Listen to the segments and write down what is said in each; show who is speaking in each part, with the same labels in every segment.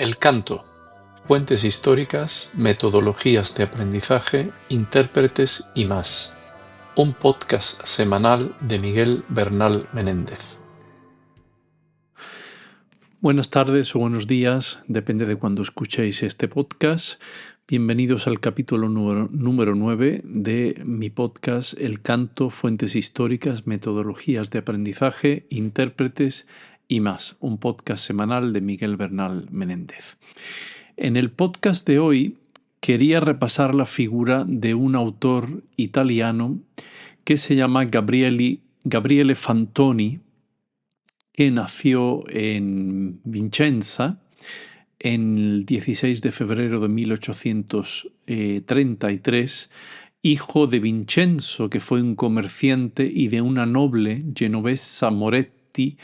Speaker 1: El canto, fuentes históricas, metodologías de aprendizaje, intérpretes y más. Un podcast semanal de Miguel Bernal Menéndez.
Speaker 2: Buenas tardes o buenos días, depende de cuando escuchéis este podcast. Bienvenidos al capítulo número 9 de mi podcast El canto, fuentes históricas, metodologías de aprendizaje, intérpretes y más. Un podcast semanal de Miguel Bernal Menéndez. En el podcast de hoy quería repasar la figura de un autor italiano que se llama Gabriele Fantoni, que nació en Vicenza el 16 de febrero de 1833, hijo de Vincenzo, que fue un comerciante, y de una noble genovesa Moretti,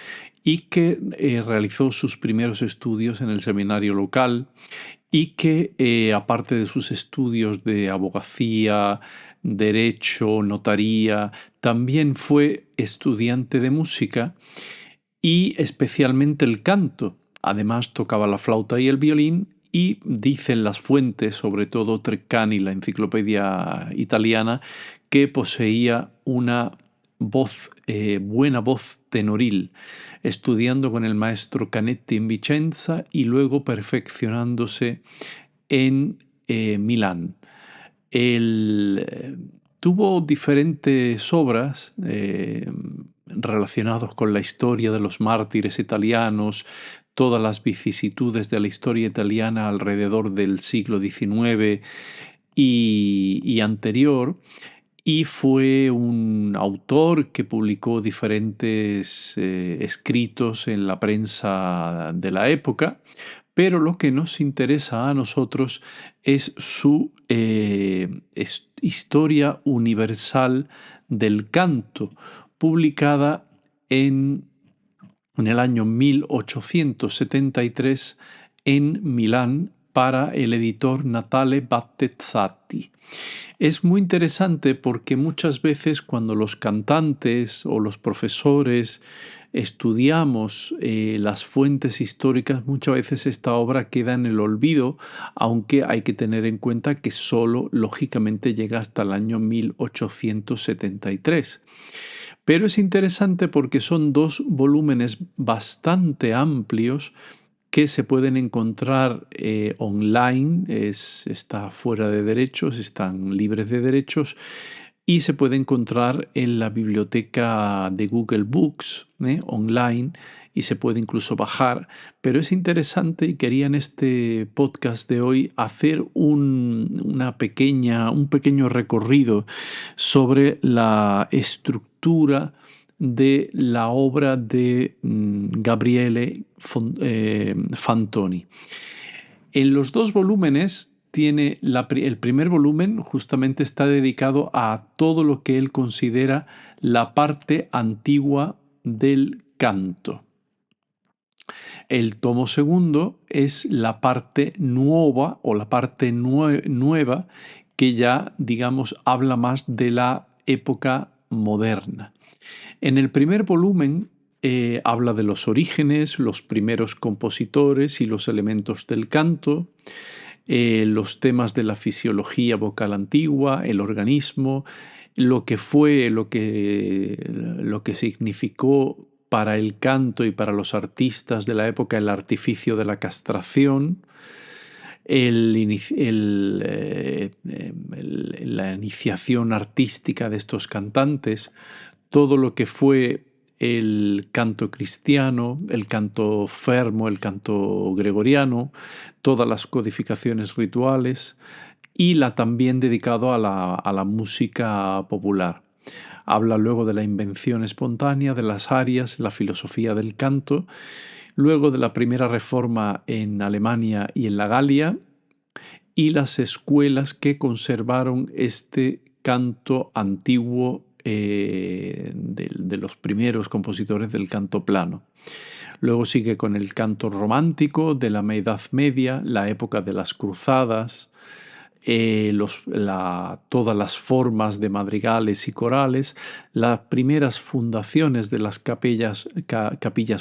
Speaker 2: y que realizó sus primeros estudios en el seminario local, y que, aparte de sus estudios de abogacía, derecho, notaría, también fue estudiante de música y especialmente el canto. Además tocaba la flauta y el violín, y dicen las fuentes, sobre todo Treccani, la enciclopedia italiana, que poseía una buena voz tenoril, estudiando con el maestro Canetti en Vicenza y luego perfeccionándose en Milán. Tuvo diferentes obras relacionadas con la historia de los mártires italianos, todas las vicisitudes de la historia italiana alrededor del siglo XIX y anterior, y fue un autor que publicó diferentes escritos en la prensa de la época, pero lo que nos interesa a nosotros es su Historia Universal del Canto, publicada en el año 1873 en Milán para el editor Natale Battezzati. Es muy interesante porque muchas veces cuando los cantantes o los profesores estudiamos las fuentes históricas, muchas veces esta obra queda en el olvido, aunque hay que tener en cuenta que solo, lógicamente, llega hasta el año 1873. Pero es interesante porque son dos volúmenes bastante amplios que se pueden encontrar online, está fuera de derechos, están libres de derechos, y se puede encontrar en la biblioteca de Google Books online, y se puede incluso bajar. Pero es interesante y quería en este podcast de hoy hacer un pequeño recorrido sobre la estructura de la obra de Gabriele Fantoni. En los dos volúmenes tiene el primer volumen justamente está dedicado a todo lo que él considera la parte antigua del canto. El tomo segundo es la parte nueva o la parte nueva, que ya, digamos, habla más de la época moderna. En el primer volumen habla de los orígenes, los primeros compositores y los elementos del canto, los temas de la fisiología vocal antigua, el organismo, lo que fue, lo que significó para el canto y para los artistas de la época el artificio de la castración, la iniciación artística de estos cantantes, todo lo que fue el canto cristiano, el canto fermo, el canto gregoriano, todas las codificaciones rituales, y también dedicado a la música popular. Habla luego de la invención espontánea, de las arias, la filosofía del canto, luego de la primera reforma en Alemania y en la Galia, y las escuelas que conservaron este canto antiguo de los primeros compositores del canto plano. Luego sigue con el canto romántico de la Edad Media, la época de las cruzadas, todas las formas de madrigales y corales, las primeras fundaciones de las capillas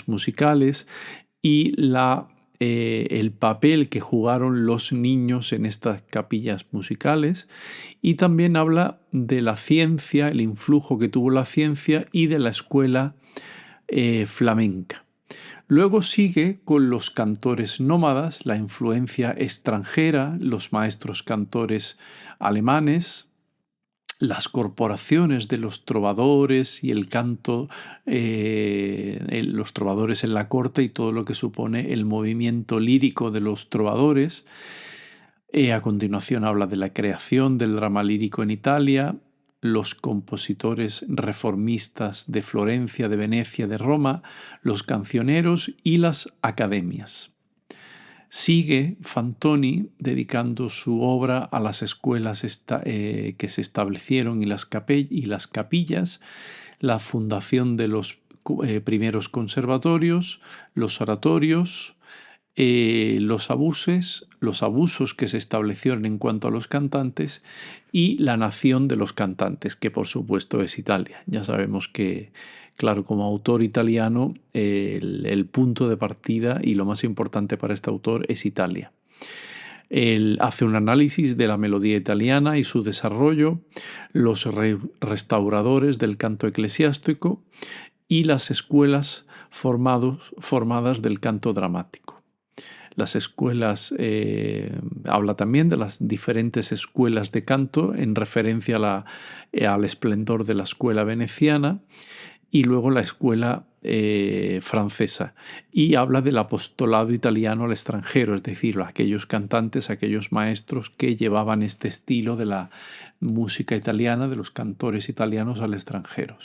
Speaker 2: musicales y la el papel que jugaron los niños en estas capillas musicales, y también habla de la ciencia, el influjo que tuvo la ciencia y de la escuela flamenca. Luego sigue con los cantores nómadas, la influencia extranjera, los maestros cantores alemanes, las corporaciones de los trovadores y el canto, los trovadores en la corte y todo lo que supone el movimiento lírico de los trovadores. A continuación habla de la creación del drama lírico en Italia, los compositores reformistas de Florencia, de Venecia, de Roma, los cancioneros y las academias. Sigue Fantoni dedicando su obra a las escuelas que se establecieron y las capillas, la fundación de los primeros conservatorios, los oratorios, los abusos que se establecieron en cuanto a los cantantes y la nación de los cantantes, que por supuesto es Italia. Ya sabemos que, claro, como autor italiano, el punto de partida y lo más importante para este autor es Italia. Él hace un análisis de la melodía italiana y su desarrollo, los restauradores del canto eclesiástico y las escuelas formadas del canto dramático. Las escuelas, habla también de las diferentes escuelas de canto en referencia al esplendor de la escuela veneciana y luego la escuela francesa. Y habla del apostolado italiano al extranjero, es decir, aquellos cantantes, aquellos maestros que llevaban este estilo de la música italiana, de los cantores italianos al extranjero.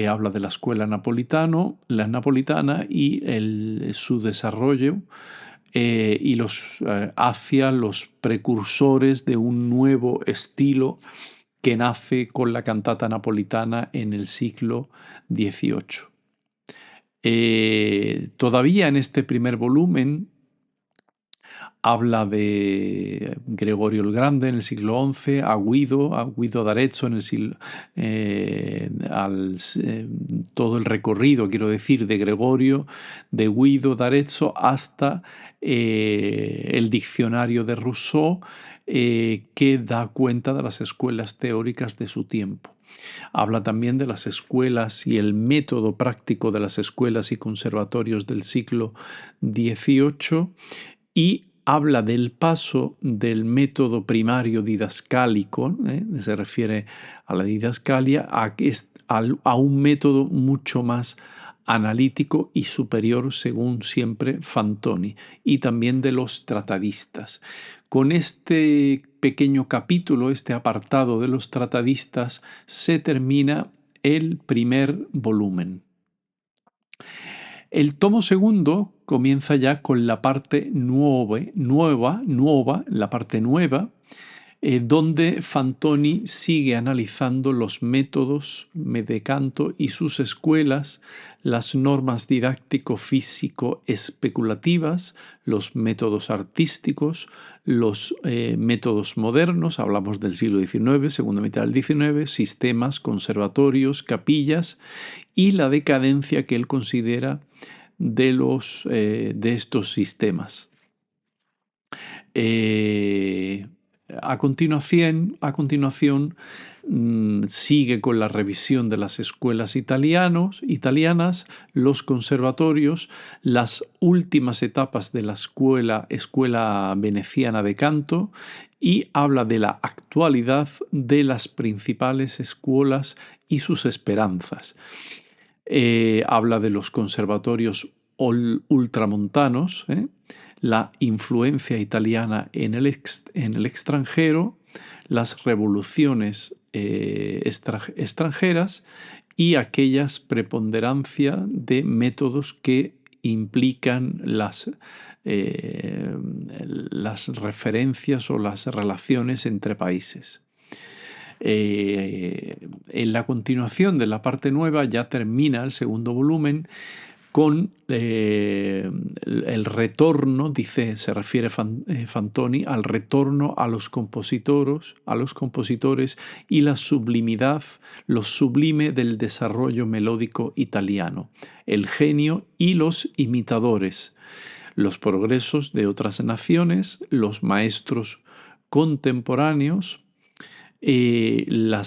Speaker 2: Habla de la escuela napolitana y su desarrollo y hacia los precursores de un nuevo estilo que nace con la cantata napolitana en el siglo XVIII. Todavía en este primer volumen habla de Gregorio el Grande en el siglo XI, a Guido d'Arezzo en el siglo, todo el recorrido, quiero decir, de Gregorio, de Guido d'Arezzo hasta el diccionario de Rousseau, que da cuenta de las escuelas teóricas de su tiempo. Habla también de las escuelas y el método práctico de las escuelas y conservatorios del siglo XVIII y habla del paso del método primario didascálico, se refiere a la didascalia, a un método mucho más analítico y superior, según siempre Fantoni, y también de los tratadistas. Con este pequeño capítulo, este apartado de los tratadistas, se termina el primer volumen. El tomo segundo comienza ya con la parte nueva, la parte nueva, donde Fantoni sigue analizando los métodos de canto y sus escuelas, las normas didáctico-físico-especulativas, los métodos artísticos, los métodos modernos, hablamos del siglo XIX, segunda mitad del XIX, sistemas, conservatorios, capillas y la decadencia que él considera de estos sistemas. A continuación, sigue con la revisión de las escuelas italianas, los conservatorios, las últimas etapas de la escuela veneciana de canto y habla de la actualidad de las principales escuelas y sus esperanzas. Habla de los conservatorios ultramontanos, la influencia italiana en el extranjero, las revoluciones extranjeras y aquellas preponderancia de métodos que implican las referencias o las relaciones entre países. En la continuación de la parte nueva ya termina el segundo volumen con el retorno, se refiere Fantoni al retorno a los compositores y la sublimidad, lo sublime del desarrollo melódico italiano, el genio y los imitadores, los progresos de otras naciones, los maestros contemporáneos, la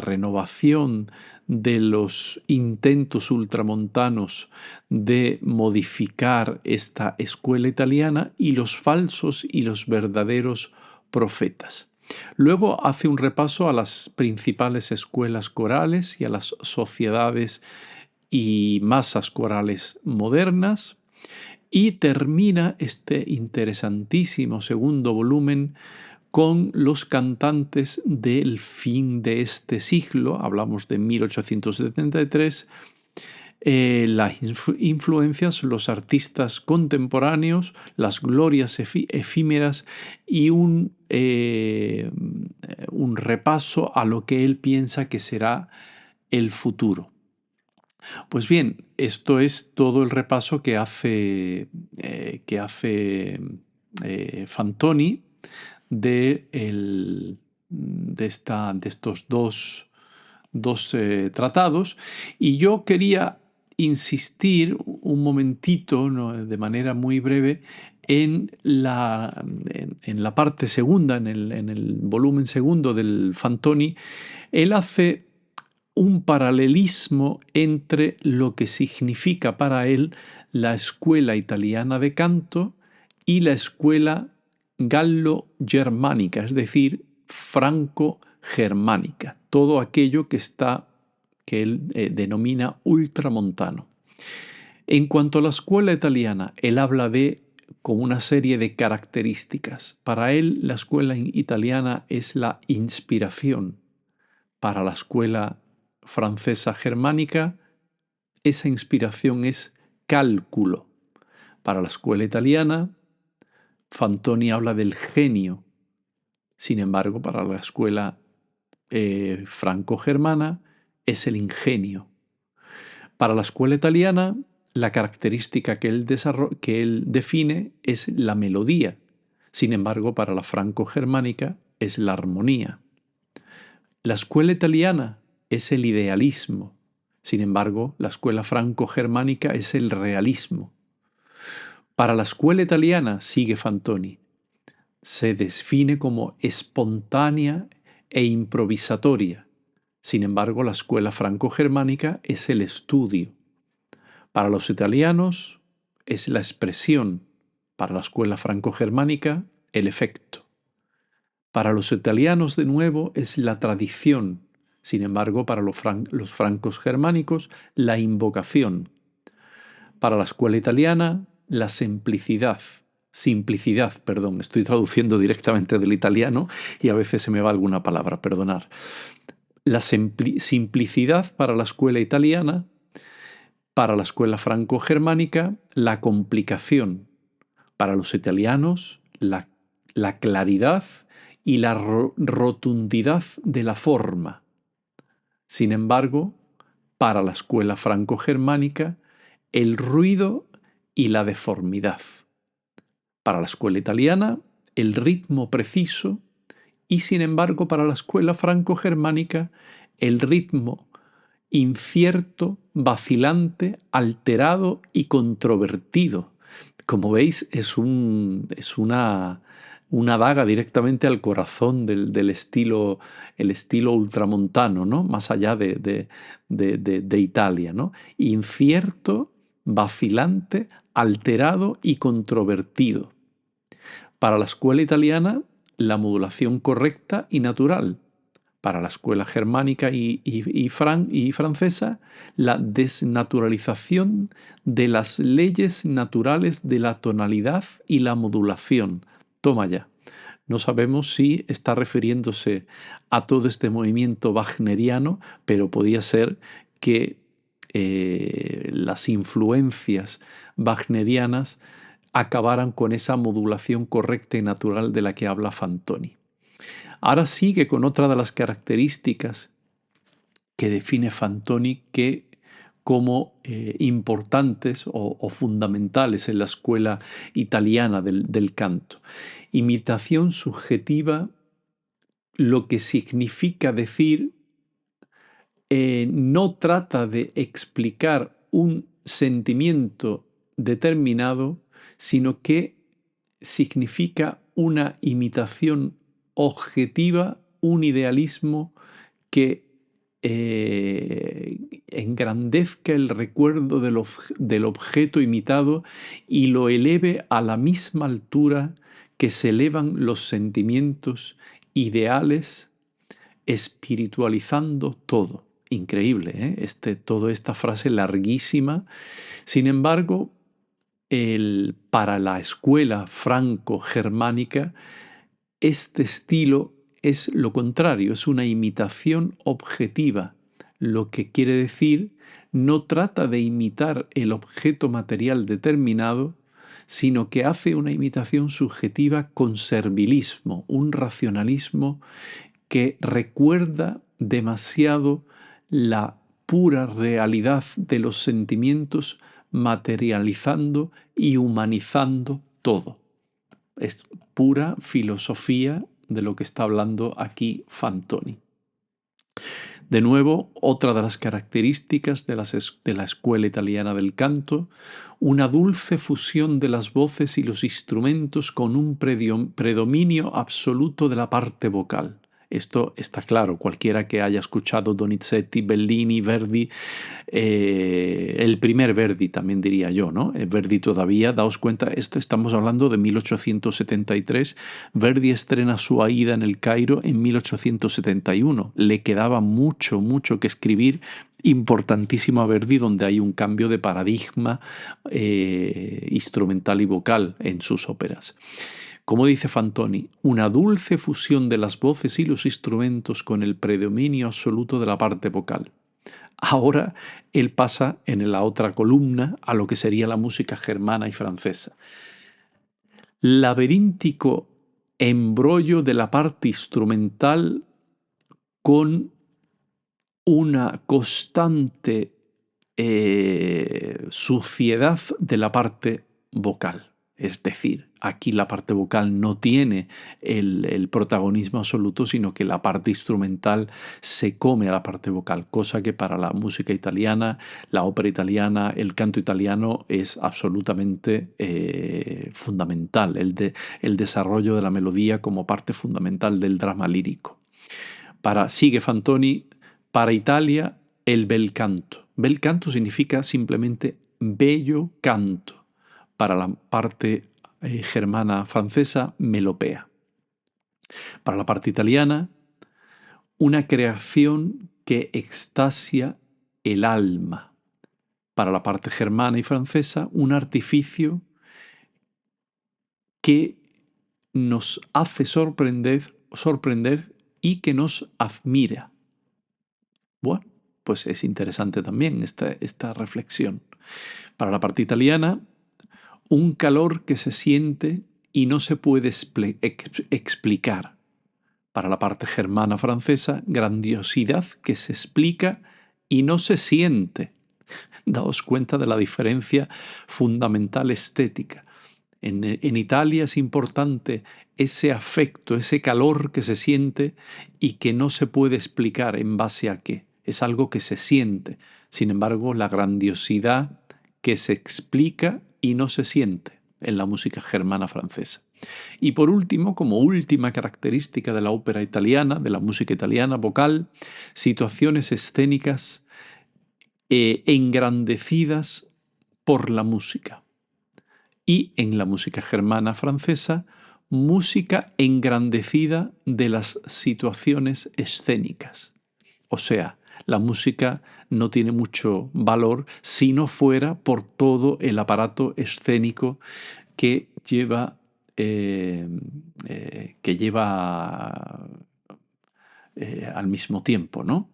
Speaker 2: renovación de los intentos ultramontanos de modificar esta escuela italiana y los falsos y los verdaderos profetas. Luego hace un repaso a las principales escuelas corales y a las sociedades y masas corales modernas y termina este interesantísimo segundo volumen con los cantantes del fin de este siglo, hablamos de 1873, las influencias, los artistas contemporáneos, las glorias efímeras y un repaso a lo que él piensa que será el futuro. Pues bien, esto es todo el repaso que hace Fantoni de estos dos tratados, y yo quería insistir un momentito, ¿no?, de manera muy breve en la parte segunda, en el volumen segundo del Fantoni. Él hace un paralelismo entre lo que significa para él la escuela italiana de canto y la escuela gallo-germánica, es decir, franco-germánica, todo aquello que él denomina ultramontano. En cuanto a la escuela italiana, él habla con una serie de características. Para él, la escuela italiana es la inspiración. Para la escuela francesa germánica, esa inspiración es cálculo. Para la escuela italiana, Fantoni habla del genio. Sin embargo, para la escuela franco-germana es el ingenio. Para la escuela italiana, la característica que él define es la melodía. Sin embargo, para la franco-germánica es la armonía. La escuela italiana es el idealismo. Sin embargo, la escuela franco-germánica es el realismo. Para la escuela italiana, sigue Fantoni, se define como espontánea e improvisatoria. Sin embargo, la escuela franco-germánica es el estudio. Para los italianos es la expresión. Para la escuela franco-germánica, el efecto. Para los italianos, de nuevo, es la tradición. Sin embargo, para los francos germánicos, la invocación. Para la escuela italiana, la simplicidad. Estoy traduciendo directamente del italiano y a veces se me va alguna palabra, perdonar. La simplicidad para la escuela italiana, para la escuela franco-germánica, la complicación. Para los italianos, la claridad y la rotundidad de la forma. Sin embargo, para la escuela franco-germánica, el ruido y la deformidad. Para la escuela italiana, el ritmo preciso y, sin embargo, para la escuela franco-germánica, el ritmo incierto, vacilante, alterado y controvertido. Como veis, es una daga directamente al corazón del estilo, el estilo ultramontano, ¿no?, más allá de Italia, ¿no? Incierto, vacilante, alterado y controvertido. Para la escuela italiana, la modulación correcta y natural. Para la escuela germánica y francesa, la desnaturalización de las leyes naturales de la tonalidad y la modulación. Toma ya. No sabemos si está refiriéndose a todo este movimiento wagneriano, pero podía ser que las influencias wagnerianas acabaran con esa modulación correcta y natural de la que habla Fantoni. Ahora sigue con otra de las características que define Fantoni como importantes o fundamentales en la escuela italiana del canto. Imitación subjetiva, lo que significa decir, no trata de explicar un sentimiento determinado, sino que significa una imitación objetiva, un idealismo que engrandezca el recuerdo del objeto imitado y lo eleve a la misma altura que se elevan los sentimientos ideales, espiritualizando todo. Increíble, ¿eh? Toda esta frase larguísima. Sin embargo, para la escuela franco-germánica, este estilo es lo contrario, es una imitación objetiva, lo que quiere decir no trata de imitar el objeto material determinado, sino que hace una imitación subjetiva con servilismo, un racionalismo que recuerda demasiado la pura realidad de los sentimientos, materializando y humanizando todo. Es pura filosofía de lo que está hablando aquí Fantoni. De nuevo, otra de las características de la escuela italiana del canto, una dulce fusión de las voces y los instrumentos con un predominio absoluto de la parte vocal. Esto está claro, cualquiera que haya escuchado Donizetti, Bellini, Verdi, el primer Verdi también diría yo, ¿no? Verdi todavía, daos cuenta, esto estamos hablando de 1873, Verdi estrena su Aída en el Cairo en 1871, le quedaba mucho que escribir, importantísimo a Verdi, donde hay un cambio de paradigma instrumental y vocal en sus óperas. Como dice Fantoni, una dulce fusión de las voces y los instrumentos con el predominio absoluto de la parte vocal. Ahora él pasa en la otra columna a lo que sería la música germana y francesa. Laberíntico embrollo de la parte instrumental con una constante suciedad de la parte vocal. Es decir, aquí la parte vocal no tiene el protagonismo absoluto, sino que la parte instrumental se come a la parte vocal, cosa que para la música italiana, la ópera italiana, el canto italiano es absolutamente fundamental, el desarrollo de la melodía como parte fundamental del drama lírico. Sigue Fantoni, para Italia el bel canto. Bel canto significa simplemente bello canto. Para la parte germana francesa, melopea. Para la parte italiana, una creación que extasia el alma. Para la parte germana y francesa, un artificio que nos hace sorprender y que nos admira. Bueno, pues es interesante también esta reflexión. Para la parte italiana, un calor que se siente y no se puede explicar. Para la parte germana francesa, grandiosidad que se explica y no se siente. Daos cuenta de la diferencia fundamental estética. En Italia es importante ese afecto, ese calor que se siente y que no se puede explicar en base a qué. Es algo que se siente. Sin embargo, la grandiosidad que se explica y no se siente en la música germana francesa. Y por último, como última característica de la ópera italiana, de la música italiana vocal, situaciones escénicas engrandecidas por la música. Y en la música germana francesa, música engrandecida de las situaciones escénicas. O sea, la música no tiene mucho valor si no fuera por todo el aparato escénico que lleva al mismo tiempo, ¿no?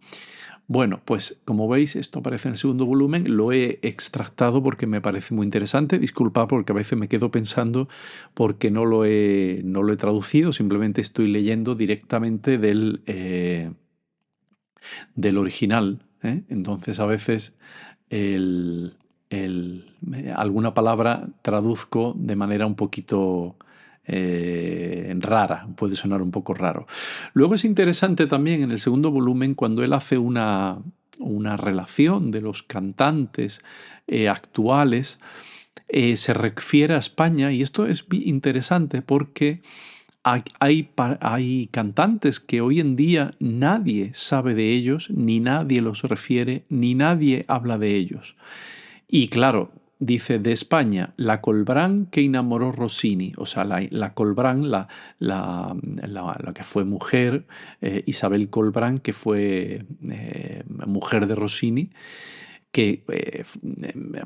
Speaker 2: Bueno, pues como veis, esto aparece en el segundo volumen, lo he extractado porque me parece muy interesante. Disculpad porque a veces me quedo pensando porque no lo he traducido, simplemente estoy leyendo directamente del original, ¿eh? Entonces a veces alguna palabra traduzco de manera un poquito rara, puede sonar un poco raro. Luego es interesante también en el segundo volumen cuando él hace una relación de los cantantes actuales se refiere a España, y esto es interesante porque hay cantantes que hoy en día nadie sabe de ellos, ni nadie los refiere, ni nadie habla de ellos. Y claro, dice de España, la Colbrán que enamoró Rossini, o sea, la Colbrán, la que fue mujer, Isabel Colbrán, que fue mujer de Rossini, que,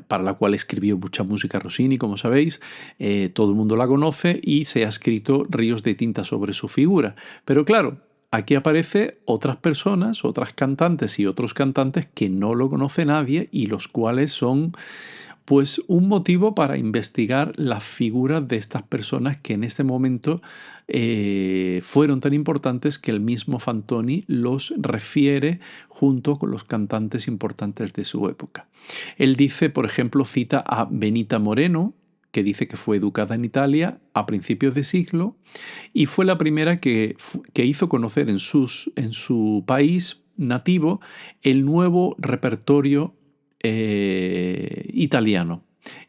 Speaker 2: para la cual escribió mucha música Rossini, como sabéis, todo el mundo la conoce y se ha escrito ríos de tinta sobre su figura. Pero claro, aquí aparece otras personas, otras cantantes y otros cantantes que no lo conoce nadie y los cuales son pues un motivo para investigar las figuras de estas personas que en este momento fueron tan importantes que el mismo Fantoni los refiere junto con los cantantes importantes de su época. Él dice, por ejemplo, cita a Benita Moreno, que dice que fue educada en Italia a principios de siglo y fue la primera que hizo conocer en su país nativo el nuevo repertorio italiano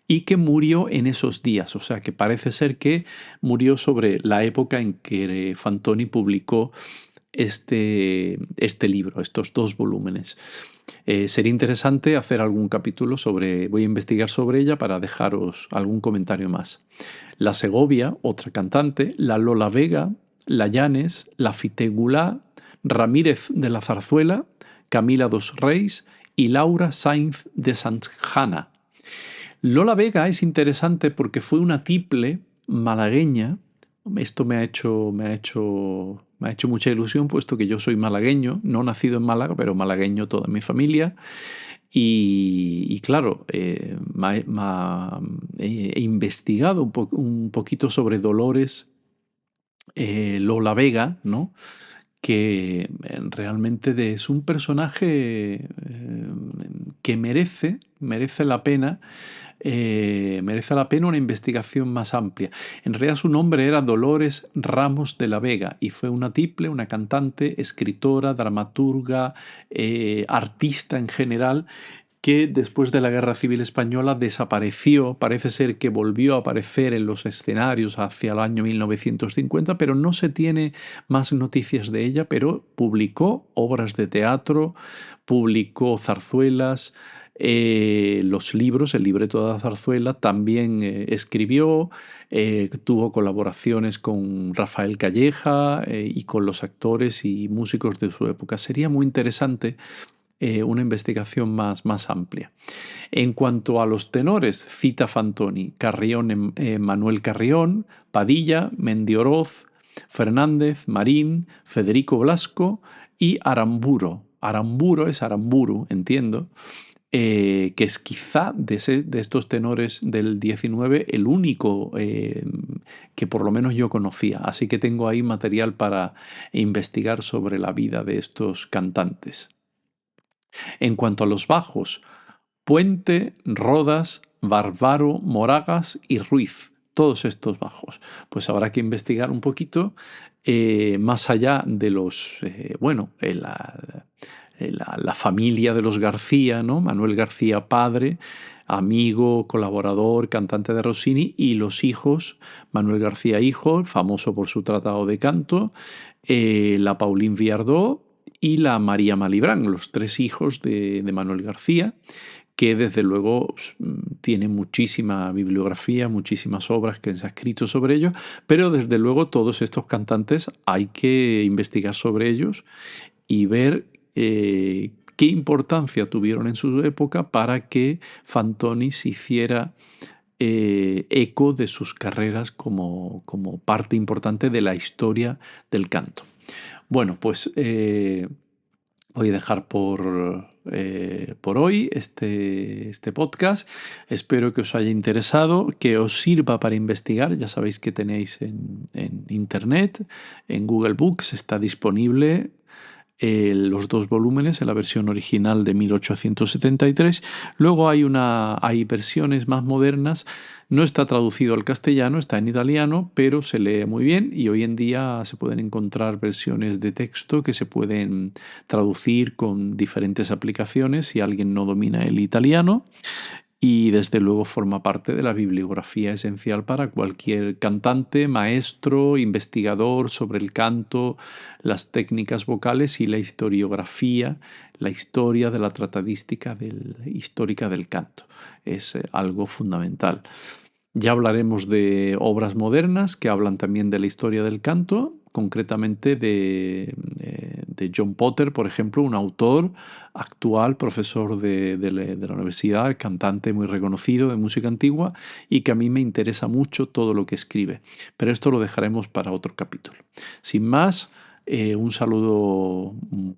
Speaker 2: y que murió en esos días, o sea que parece ser que murió sobre la época en que Fantoni publicó este libro, estos 2 volúmenes. Sería interesante hacer algún capítulo voy a investigar sobre ella para dejaros algún comentario más. La Segovia, otra cantante, la Lola Vega, la Llanes, la Fitegulá, Ramírez de la Zarzuela, Camila dos Reis y Laura Sainz de Santjana. Lola Vega es interesante porque fue una tiple malagueña. Esto me ha hecho mucha ilusión, puesto que yo soy malagueño, no nacido en Málaga, pero malagueño toda mi familia. Y claro, he investigado un poquito sobre Dolores Lola Vega, ¿no? Que realmente es un personaje que merece la pena una investigación más amplia. En realidad su nombre era Dolores Ramos de la Vega y fue una tiple, una cantante, escritora, dramaturga, artista en general, que después de la Guerra Civil Española desapareció. Parece ser que volvió a aparecer en los escenarios hacia el año 1950, pero no se tiene más noticias de ella, pero publicó obras de teatro, publicó zarzuelas, los libros, el libreto de la zarzuela, también escribió, tuvo colaboraciones con Rafael Calleja y con los actores y músicos de su época. Sería muy interesante una investigación más amplia. En cuanto a los tenores, cita Fantoni, Carrión, Manuel Carrión, Padilla, Mendioroz, Fernández, Marín, Federico Blasco y Aramburo. Aramburo es Aramburu, entiendo, que es quizá de estos tenores del 19 el único que por lo menos yo conocía. Así que tengo ahí material para investigar sobre la vida de estos cantantes. En cuanto a los bajos, Puente, Rodas, Bárbaro, Moragas y Ruiz. Todos estos bajos. Pues habrá que investigar un poquito más allá de los, la familia de los García, ¿no? Manuel García padre, amigo, colaborador, cantante de Rossini, y los hijos, Manuel García hijo, famoso por su tratado de canto, la Pauline Viardot y la María Malibran, los 3 hijos de Manuel García, que desde luego tiene muchísima bibliografía, muchísimas obras que se ha escrito sobre ello, pero desde luego todos estos cantantes hay que investigar sobre ellos y ver qué importancia tuvieron en su época para que Fantoni se hiciera eco de sus carreras como parte importante de la historia del canto. Bueno, pues voy a dejar por hoy este podcast. Espero que os haya interesado, que os sirva para investigar. Ya sabéis que tenéis en Internet, en Google Books, está disponible los 2 volúmenes en la versión original de 1873. Luego hay versiones más modernas. No está traducido al castellano, está en italiano, pero se lee muy bien y hoy en día se pueden encontrar versiones de texto que se pueden traducir con diferentes aplicaciones si alguien no domina el italiano. y desde luego forma parte de la bibliografía esencial para cualquier cantante, maestro, investigador sobre el canto, las técnicas vocales y la historiografía, la historia de la tratadística histórica del canto. Es algo fundamental. Ya hablaremos de obras modernas que hablan también de la historia del canto, concretamente de John Potter, por ejemplo, un autor actual, profesor de la universidad, cantante muy reconocido de música antigua y que a mí me interesa mucho todo lo que escribe. Pero esto lo dejaremos para otro capítulo. Sin más, un saludo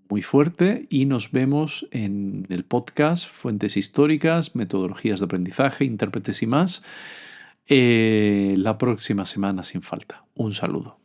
Speaker 2: muy fuerte y nos vemos en el podcast Fuentes Históricas, Metodologías de Aprendizaje, Intérpretes y más. La próxima semana sin falta. Un saludo.